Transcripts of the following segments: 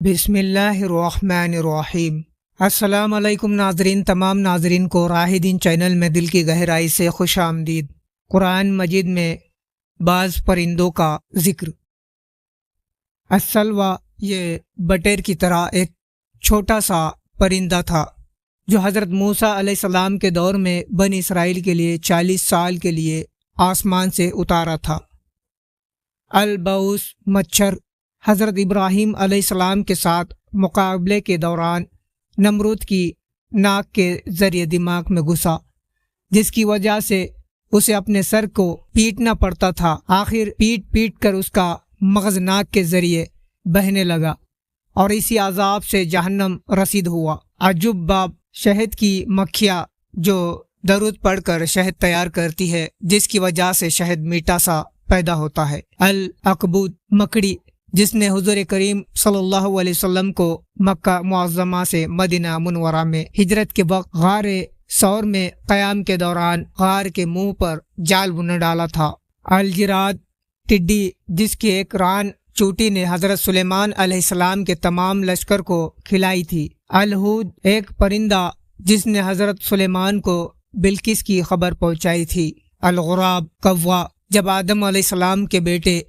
بسم اللہ الرحمن الرحیم۔ السلام علیکم ناظرین، تمام ناظرین کو راہدین چینل میں دل کی گہرائی سے خوش آمدید۔ قرآن مجید میں بعض پرندوں کا ذکر۔ السلوہ یہ بٹیر کی طرح ایک چھوٹا سا پرندہ تھا جو حضرت موسیٰ علیہ السلام کے دور میں بنی اسرائیل کے لیے 40 سال کے لیے آسمان سے اتارا تھا۔ البعوث مچھر حضرت ابراہیم علیہ السلام کے ساتھ مقابلے کے دوران نمرود کی ناک کے ذریعے دماغ میں گھسا، جس کی وجہ سے اسے اپنے سر کو پیٹنا پڑتا تھا۔ آخر پیٹ کر اس کا مغز ناک کے ذریعے بہنے لگا اور اسی عذاب سے جہنم رسید ہوا۔ عجب باب شہد کی مکھیاں جو درود پڑھ کر شہد تیار کرتی ہے، جس کی وجہ سے شہد میٹھا سا پیدا ہوتا ہے۔ العنکبوت مکڑی جس نے حضور کریم صلی اللہ علیہ وسلم کو مکہ معظمہ سے مدینہ منورہ میں ہجرت کے وقت غار ثور میں قیام کے دوران غار کے منہ پر جال بن ڈالا تھا۔ الجراد ٹڈی جس کی ایک ران چوٹی نے حضرت سلیمان علیہ السلام کے تمام لشکر کو کھلائی تھی۔ الہود ایک پرندہ جس نے حضرت سلیمان کو بلقیس کی خبر پہنچائی تھی۔ الغراب کوا جب آدم علیہ السلام کے بیٹے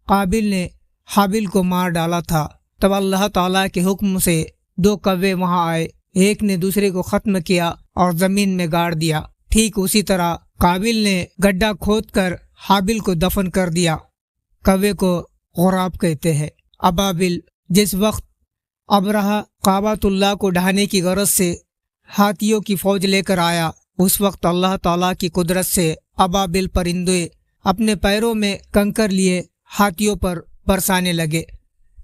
قابل نے حابل کو مار ڈالا تھا، تب اللہ تعالیٰ کے حکم سے 2 کوے وہاں آئے، ایک نے دوسرے کو ختم کیا اور زمین میں گاڑ دیا۔ ٹھیک اسی طرح قابل نے گڈھا کھود کر حابل کو دفن کر دیا۔ کوے کو غراب کہتے ہیں۔ ابابل جس وقت ابرہہ کعبۃ اللہ کو ڈھانے کی غرض سے ہاتھیوں کی فوج لے کر آیا، اس وقت اللہ تعالیٰ کی قدرت سے ابابل پرندے اپنے پیروں میں کنکر لیے ہاتھیوں پر برسانے لگے۔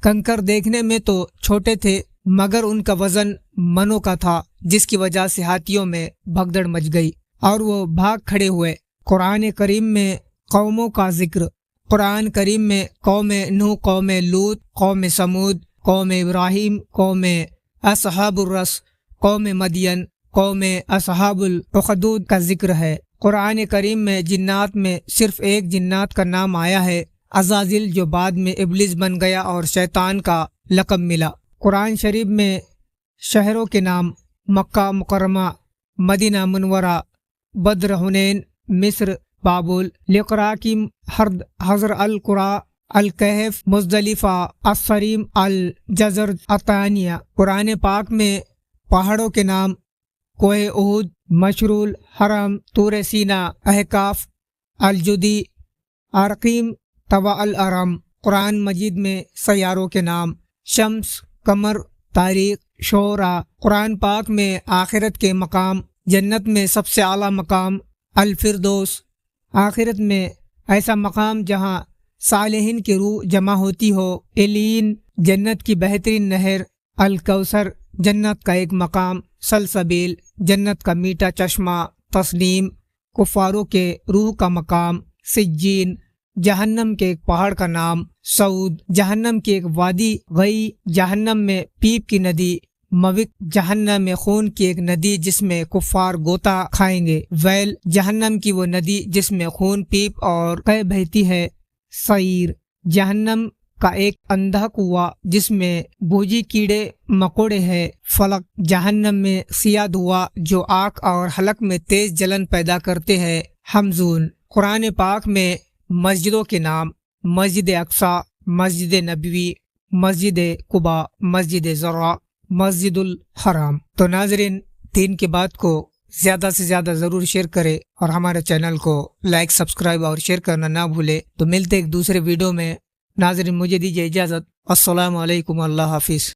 کنکر دیکھنے میں تو چھوٹے تھے مگر ان کا وزن منوں کا تھا، جس کی وجہ سے ہاتھیوں میں بھگدڑ مچ گئی اور وہ بھاگ کھڑے ہوئے۔ قرآن کریم میں قوموں کا ذکر۔ قرآن کریم میں قوم نوح، قوم لوط، قوم سمود، قوم ابراہیم، قوم اصحاب الرس، قوم مدین، قوم اصحاب الاخدود کا ذکر ہے۔ قرآن کریم میں جنات میں صرف ایک جنات کا نام آیا ہے، عزازیل، جو بعد میں ابلیس بن گیا اور شیطان کا لقب ملا۔ قرآن شریف میں شہروں کے نام: مکہ مکرمہ، مدینہ منورہ، بدر، حنین، مصر، بابل، لقراکم، حرد، حضر القرا، الکہف، مزدلفہ، الصریم، الجزر، عطانیہ۔ قرآن پاک میں پہاڑوں کے نام: کوہ احد، مشرول، حرم، طور سینا، احقاف، الجدی، ارقیم، طوٰ الارم۔ قرآن مجید میں سیاروں کے نام: شمس، قمر، تاریخ، شعراء۔ قرآن پاک میں آخرت کے مقام: جنت میں سب سے اعلیٰ مقام الفردوس، آخرت میں ایسا مقام جہاں صالحین کی روح جمع ہوتی ہو، علیین، جنت کی بہترین نہر، الکوثر، جنت کا ایک مقام، سلسبیل، جنت کا میٹھا چشمہ، تسنیم، کفاروں کے روح کا مقام، سجین، جہنم کے ایک پہاڑ کا نام، سعود، جہنم کی ایک وادی، غی، جہنم میں پیپ کی ندی، موق، جہنم میں خون کی ایک ندی جس میں کفار غوطہ کھائیں گے، ویل، جہنم کی وہ ندی جس میں خون، پیپ اور قے بہتی ہے، سعیر، جہنم کا ایک اندھا کنواں جس میں بوجھی کیڑے مکوڑے ہیں، فلق، جہنم میں سیاہ دھواں جو آنکھ اور حلق میں تیز جلن پیدا کرتے ہیں، حمزون۔ قرآن پاک میں مسجدوں کے نام: مسجد اقصی، مسجد نبوی، مسجد قباء، مسجد زرع، مسجد الحرام۔ تو ناظرین، دین کی بات کو زیادہ سے زیادہ ضرور شیئر کرے اور ہمارے چینل کو لائک، سبسکرائب اور شیئر کرنا نہ بھولے۔ تو ملتے ایک دوسرے ویڈیو میں۔ ناظرین، مجھے دیجیے اجازت۔ السلام علیکم، اللہ حافظ۔